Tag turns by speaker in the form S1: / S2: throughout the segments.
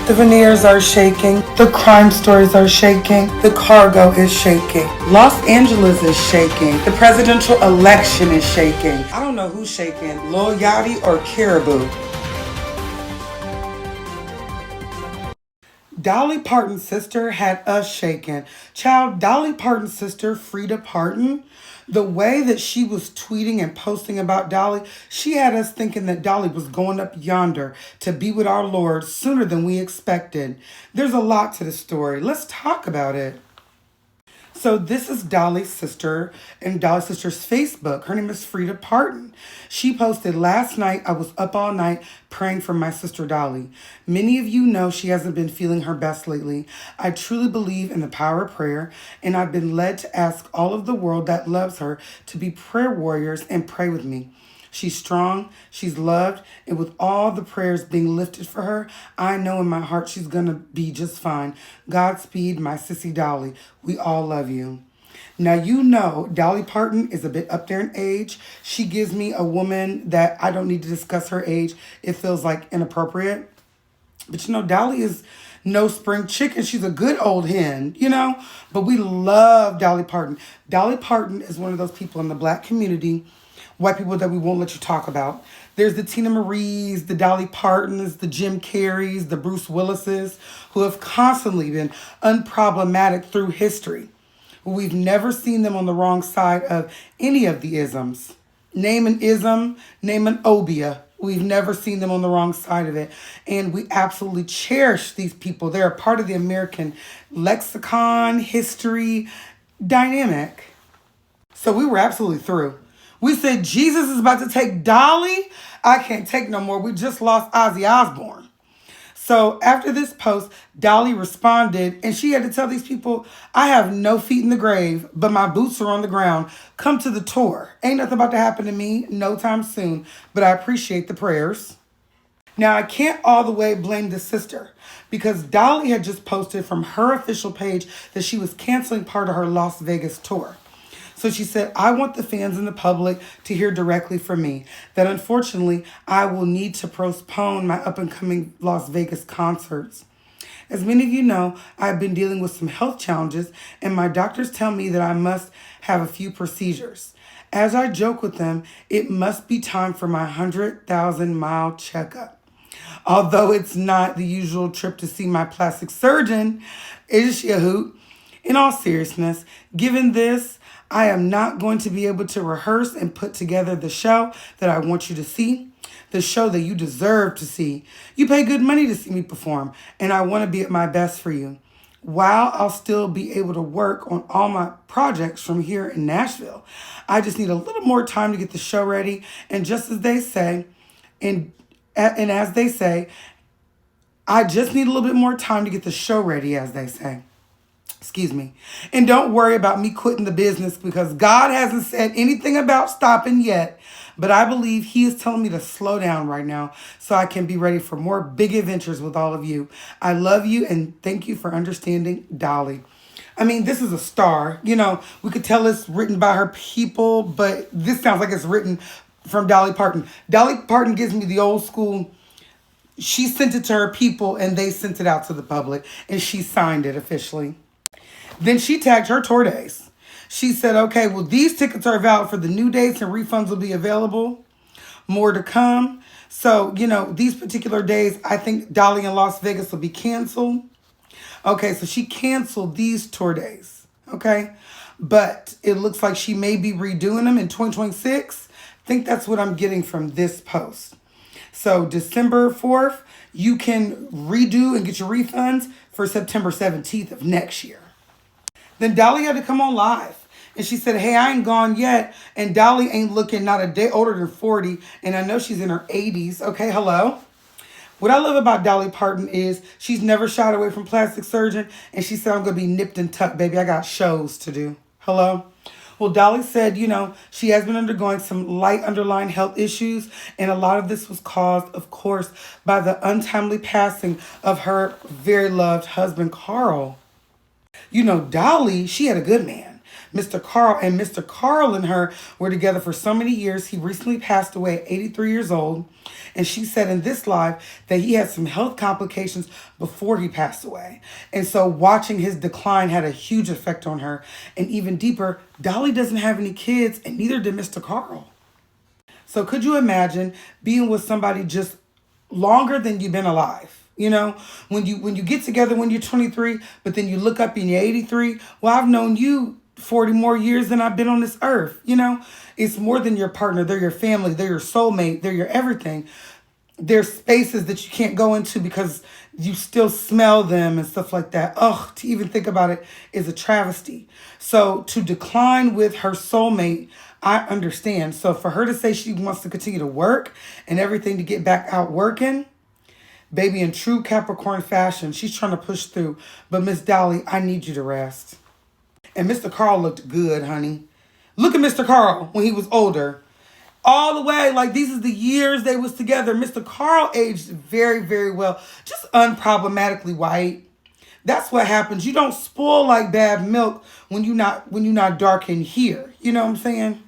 S1: The veneers are shaking. The crime stories are shaking. The cargo is shaking. Los Angeles is shaking. The presidential election is shaking. I don't know who's shaking, Lil Yachty or Caribou. Dolly Parton's sister had us shaken. Child, Dolly Parton's sister, Frida Parton, the way that she was tweeting and posting about Dolly, she had us thinking that Dolly was going up yonder to be with our Lord sooner than we expected. There's a lot to the story. Let's talk about it. So this is Dolly's sister and Dolly's sister's Facebook. Her name is Frida Parton. She posted, "Last night I was up all night praying for my sister Dolly. Many of you know she hasn't been feeling her best lately. I truly believe in the power of prayer, and I've been led to ask all of the world that loves her to be prayer warriors and pray with me. She's strong, she's loved, and with all the prayers being lifted for her, I know in my heart she's going to be just fine. Godspeed, my sissy Dolly. We all love you." Now, you know, Dolly Parton is a bit up there in age. She gives me a woman that I don't need to discuss her age. It feels like inappropriate. But you know, Dolly is no spring chicken. She's a good old hen, you know? But we love Dolly Parton. Dolly Parton is one of those people in the Black community, white people that we won't let you talk about. There's the Tina Maries, the Dolly Partons, the Jim Carreys, the Bruce Willises, who have constantly been unproblematic through history. We've never seen them on the wrong side of any of the isms. Name an ism, name an obia. We've never seen them on the wrong side of it. And we absolutely cherish these people. They're a part of the American lexicon, history, dynamic. So we were absolutely through. We said, Jesus is about to take Dolly. I can't take no more. We just lost Ozzy Osbourne. So after this post, Dolly responded, and she had to tell these people, "I have no feet in the grave, but my boots are on the ground. Come to the tour. Ain't nothing about to happen to me no time soon, but I appreciate the prayers." Now, I can't all the way blame the sister because Dolly had just posted from her official page that she was canceling part of her Las Vegas tour. So she said, "I want the fans and the public to hear directly from me that unfortunately I will need to postpone my up and coming Las Vegas concerts. As many of you know, I've been dealing with some health challenges and my doctors tell me that I must have a few procedures. As I joke with them, it must be time for my 100,000-mile checkup. Although it's not the usual trip to see my plastic surgeon, is she a hoot? In all seriousness, given this, I am not going to be able to rehearse and put together the show that I want you to see, the show that you deserve to see. You pay good money to see me perform, and I want to be at my best for you. While I'll still be able to work on all my projects from here in Nashville, I just need a little more time to get the show ready, and just as they say, and as they say, I just need a little bit more time to get the show ready, as they say. Excuse me. And don't worry about me quitting the business because God hasn't said anything about stopping yet. But I believe He is telling me to slow down right now so I can be ready for more big adventures with all of you. I love you and thank you for understanding, Dolly." I mean, this is a star. You know, we could tell it's written by her people, but this sounds like it's written from Dolly Parton. Dolly Parton gives me the old school. She sent it to her people and they sent it out to the public and she signed it officially. Then she tagged her tour days. She said, "Okay, well, these tickets are valid for the new dates and refunds will be available. More to come. So, you know, these particular days, I think Dolly in Las Vegas will be canceled." Okay, so she canceled these tour days. Okay, but it looks like she may be redoing them in 2026. I think that's what I'm getting from this post. So December 4th, you can redo and get your refunds for September 17th of next year. Then Dolly had to come on live. And she said, "Hey, I ain't gone yet." And Dolly ain't looking not a day older than 40. And I know she's in her 80s. Okay, hello. What I love about Dolly Parton is she's never shied away from plastic surgeon. And she said, "I'm going to be nipped and tucked, baby. I got shows to do." Hello. Well, Dolly said, you know, she has been undergoing some light underlying health issues. And a lot of this was caused, of course, by the untimely passing of her very loved husband, Carl. You know, Dolly, she had a good man. Mr. Carl. And Mr. Carl and her were together for so many years. He recently passed away at 83 years old. And she said in this live that he had some health complications before he passed away. And so watching his decline had a huge effect on her. And even deeper, Dolly doesn't have any kids, and neither did Mr. Carl. So could you imagine being with somebody just longer than you've been alive? You know, when you get together when you're 23, but then you look up and you're 83. Well, I've known you 40 more years than I've been on this earth. You know, it's more than your partner. They're your family. They're your soulmate. They're your everything. There's spaces that you can't go into because you still smell them and stuff like that. Ugh, to even think about it is a travesty. So to decline with her soulmate, I understand. So for her to say she wants to continue to work and everything to get back out working, baby, in true Capricorn fashion, she's trying to push through. But Miss Dolly, I need you to rest. And Mr. Carl looked good, honey. Look at Mr. Carl when he was older. All the way, like these is the years they was together. Mr. Carl aged very, very well. Just unproblematically white. That's what happens. You don't spoil like bad milk when you're not dark in here. You know what I'm saying?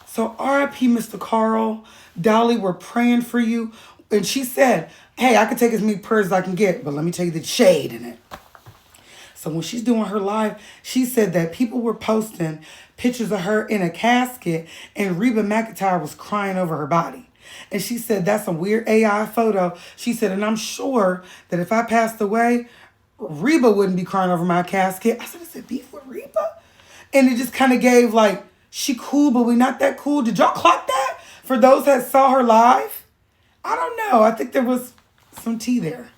S1: So R.I.P. Mr. Carl. Dolly, we're praying for you. And she said, hey, I can take as many prayers as I can get, but let me tell you the shade in it. So when she's doing her live, she said that people were posting pictures of her in a casket and Reba McEntire was crying over her body. And she said, that's a weird AI photo. She said, and I'm sure that if I passed away, Reba wouldn't be crying over my casket. I said, is it beef with Reba? And it just kind of gave like, she cool, but we not that cool. Did y'all clock that? For those that saw her live? I don't know. I think there was some tea there.